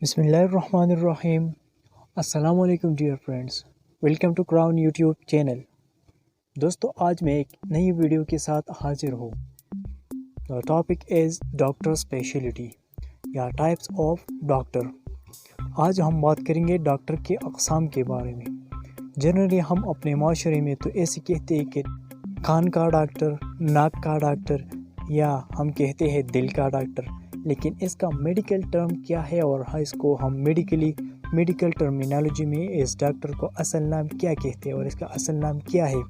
बिस्मिल्लाहिर्रहमानिर्रहीम। अस्सलाम वालेकुम dear friends, welcome to Crown YouTube channel. दोस्तों, आज मैं एक नई वीडियो के साथ हाजिर हूँ। The topic is doctor speciality या टाइप्स ऑफ डॉक्टर। आज हम बात करेंगे डॉक्टर के अक़साम के बारे में। जनरली हम अपने माशरे में तो ऐसे कहते हैं कि कान का डॉक्टर, नाक का डॉक्टर, या हम कहते हैं दिल का डॉक्टर, लेकिन इसका मेडिकल टर्म क्या है और इसको हम मेडिकल टर्मिनोलॉजी में इस डॉक्टर को असल नाम क्या कहते हैं और इसका असल नाम क्या है।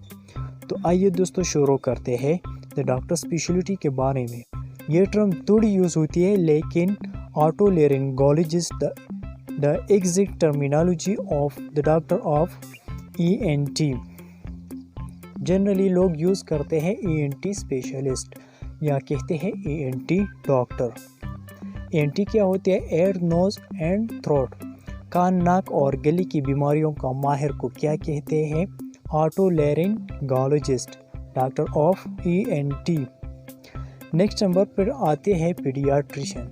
तो आइए दोस्तों शुरू करते हैं द डॉक्टर स्पेशलिटी के बारे में। ये टर्म थोड़ी यूज़ होती है, लेकिन otolaryngologist the exact terminology of the doctor of ENT। Generally लोग यूज़ करते हैं ENT स्पेशलिस्ट या कहते हैं ENT डॉक्टर। ENT क्या होती है? एयर, नोज़ एंड थ्रोट, कान, नाक और गले की बीमारियों का माहिर को क्या कहते हैं? Otolaryngologist, doctor of ENT। Next number पर आते हैं पीडियाट्रिशियन।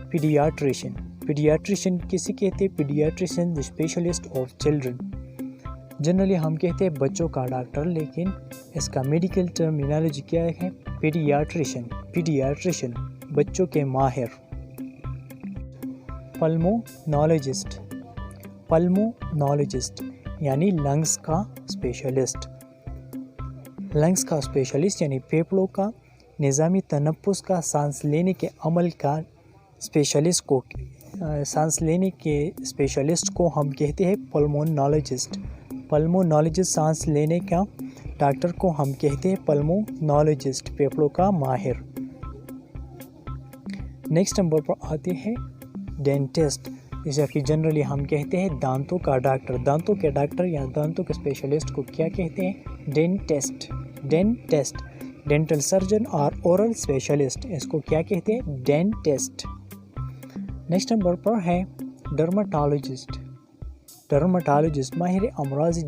पीडियाट्रिशियन किसे कहते हैं? Paediatrician the specialist of children. Generally हम कहते हैं बच्चों का डॉक्टर, लेकिन इसका मेडिकल टर्मिनोलॉजी क्या है? पीडियाट्रिशियन, बच्चों के माहिर। पल्मोनोलॉजिस्ट यानी लंग्स का स्पेशलिस्ट यानी फेफड़ों का, निज़ामी तनफ्फुस का, सांस लेने के अमल का स्पेशलिस्ट को हम कहते हैं पल्मोनोलॉजिस्ट। सांस लेने का डॉक्टर को हम कहते हैं पल्मोनोलॉजिस्ट, फेफड़ों का माहिर। नेक्स्ट नंबर पर आते हैं डेंटिस्ट, जैसा कि जनरली हम कहते हैं दांतों का डॉक्टर। दांतों के डॉक्टर या दांतों के स्पेशलिस्ट को क्या कहते हैं? डेंटिस्ट। डेंटल सर्जन और ओरल स्पेशलिस्ट, इसको क्या कहते हैं? डेंटिस्ट। नेक्स्ट नंबर पर है डर्माटोलॉजिस्ट, माहिर अमराज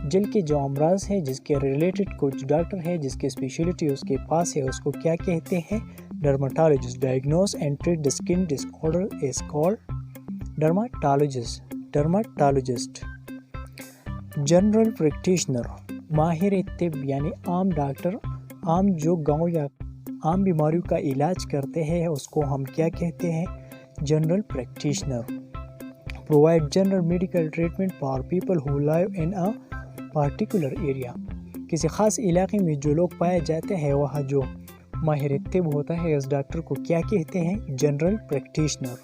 जल के जो अमराज है, जिसके रिलेटेड कुछ डॉक्टर है, जिसकी स्पेशलिटी उसके पास है, उसको क्या कहते हैं? Dermatologist. Diagnose and treat the skin disorder is called dermatologist. General practitioner, माहिर तिब यानी आम डॉक्टर, आम जो गांव या आम बीमारियों का इलाज करते हैं, उसको हम क्या कहते हैं? General practitioner. Provide general medical treatment for people who live in a particular area. किसी ख़ास इलाके में जो लोग पाए जाते हैं, वहाँ जो माहिर तिब होता है, इस डॉक्टर को क्या कहते हैं? General practitioner.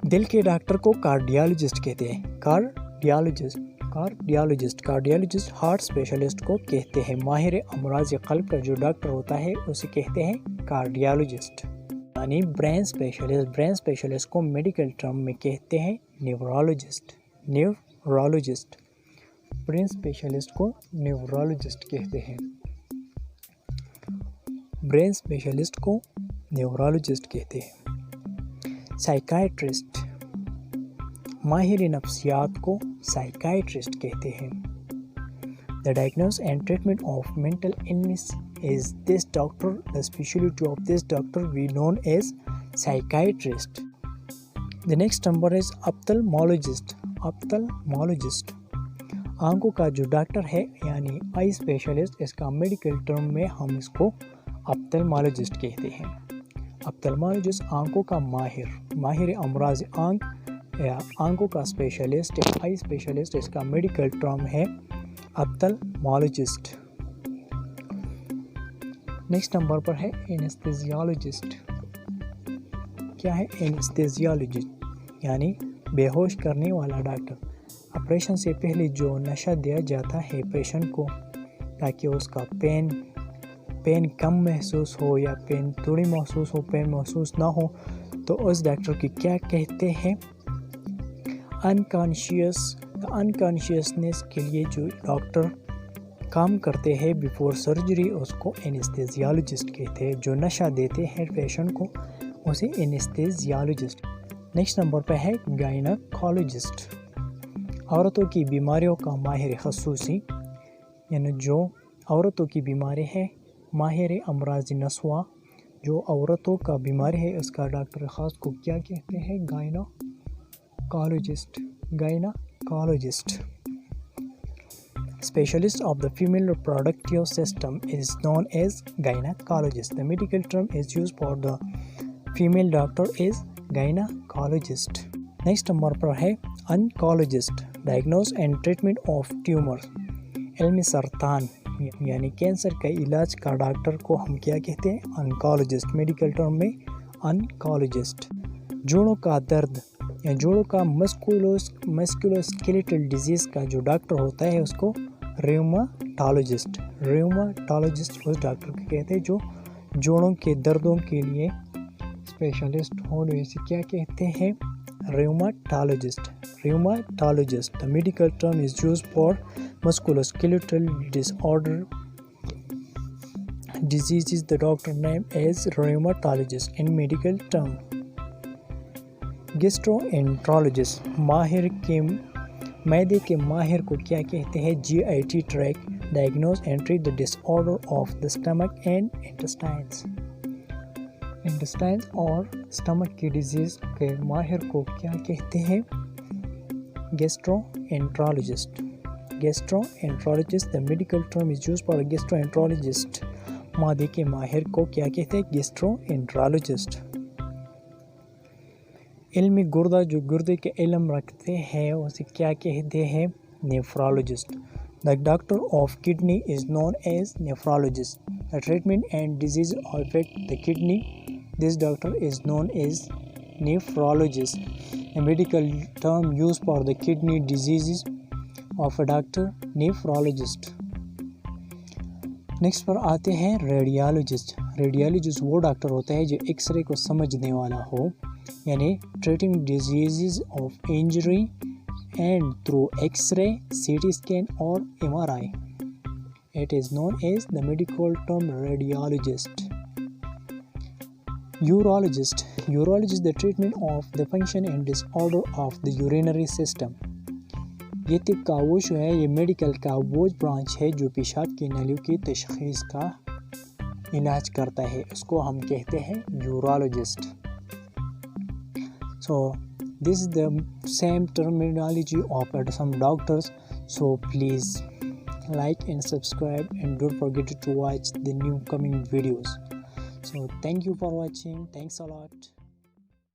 दिल के डॉक्टर को कार्डियोलॉजिस्ट कहते हैं। कार्डियोलॉजिस्ट हार्ट स्पेशलिस्ट को कहते हैं। माहिर अमराज क़ल्ब का जो डॉक्टर होता है, उसे कहते हैं कार्डियोलॉजिस्ट। यानी ब्रेन स्पेशलिस्ट को मेडिकल टर्म में कहते हैं न्यूरोलॉजिस्ट। ब्रेन स्पेशलिस्ट को न्यूरोलॉजिस्ट कहते हैं। साइकाइट्रिस्ट, माहिर नफ्सियात को साइकाइट्रिस्ट कहते हैं। The diagnosis and treatment of mental illness is this doctor, the speciality of this doctor we known as psychiatrist. The next number is ophthalmologist. आंखों का जो डॉक्टर है यानी आई स्पेशलिस्ट, इसका मेडिकल टर्म में हम इसको ऑप्थेल्मोलॉजिस्ट कहते हैं। ऑप्थेल्मोलॉजिस्ट आंखों का माहिर अमराज आंख या आंखों का स्पेशलिस्ट या आई स्पेशलिस्ट, इसका मेडिकल टर्म है ऑप्थेल्मोलॉजिस्ट। नेक्स्ट नंबर पर है एनेस्थीसियोलॉजिस्ट। क्या है एनेस्थीसियोलॉजिस्ट? यानी बेहोश करने वाला डॉक्टर। ऑपरेशन से पहले जो नशा दिया जाता है पेशेंट को, ताकि उसका पेन कम महसूस हो या पेन थोड़ी महसूस हो, पेन महसूस ना हो, तो उस डॉक्टर की क्या कहते हैं? अनकॉन्शियसनेस के लिए जो डॉक्टर काम करते हैं बिफोर सर्जरी, उसको एनेस्थीसियोलॉजिस्ट कहते हैं। जो नशा देते हैं पेशेंट को, उसे एनेस्थीसियोलॉजिस्ट। नेक्स्ट नंबर पे है गायनेकोलॉजिस्ट, औरतों की बीमारियों का माहिर खसूसी, यानी जो औरतों की बीमारी है, माहिर अमराज नस्वा, जो औरतों का बीमारी है उसका डॉक्टर ख़ास को क्या कहते हैं? Gynaecologist. Gynaecologist. Specialist of the female reproductive system is known as gynecologist. The medical term is used for the female doctor is gynecologist. Next number पर है oncologist. Diagnose and treatment of tumor. इल्म सरतान यानी cancer का इलाज का doctor को हम क्या कहते हैं? oncologist. मेडिकल टर्म में oncologist. जोड़ों का दर्द या जोड़ों का मस्कुलोस्केलेटल डिजीज़ का जो डॉक्टर होता है उसको रियूमाटोलॉजिस्ट उस डॉक्टर को कहते हैं जो जोड़ों के दर्दों के लिए स्पेशलिस्ट हो। इसे क्या कहते हैं? Rheumatologist. The medical term is used for musculoskeletal disorder diseases. The doctor name is rheumatologist in medical term. Gastroenterologist. माहिर के मैदे के माहिर को क्या कहते हैं? GIT tract. Diagnose and treat the disorder of the stomach and intestines और stomach की डिजीज के माहिर को क्या कहते हैं? Gastroenterologist. The medical term is used for a gastroenterologist. मादे के माहिर को क्या कहते हैं? Gastroenterologist. इल्मी गुर्दा जो गुर्दे के इल्म रखते हैं उसे क्या कहते हैं? Nephrologist. The doctor of kidney is known as nephrologist. The treatment and disease affect the kidney. This doctor is known as nephrologist. A medical term used for the kidney diseases of a doctor nephrologist. Next पर आते हैं radiologist वो doctor होता है जो x ray को समझने वाला हो, यानी treating disease of injury and through x-ray, CT scan और MRI. It is known as the medical term radiologist. Urologist the treatment of the function and disorder of the urinary system. ये तिब का वो जो है ये मेडिकल का वो ब्रांच है जो पेशाब की नलियों की तशख़ीस का इलाज करता है, उसको हम कहते हैं urologist. So this is the same terminology of some doctors. So please like and subscribe and don't forget to watch the new coming videos. So thank you for watching. Thanks a lot.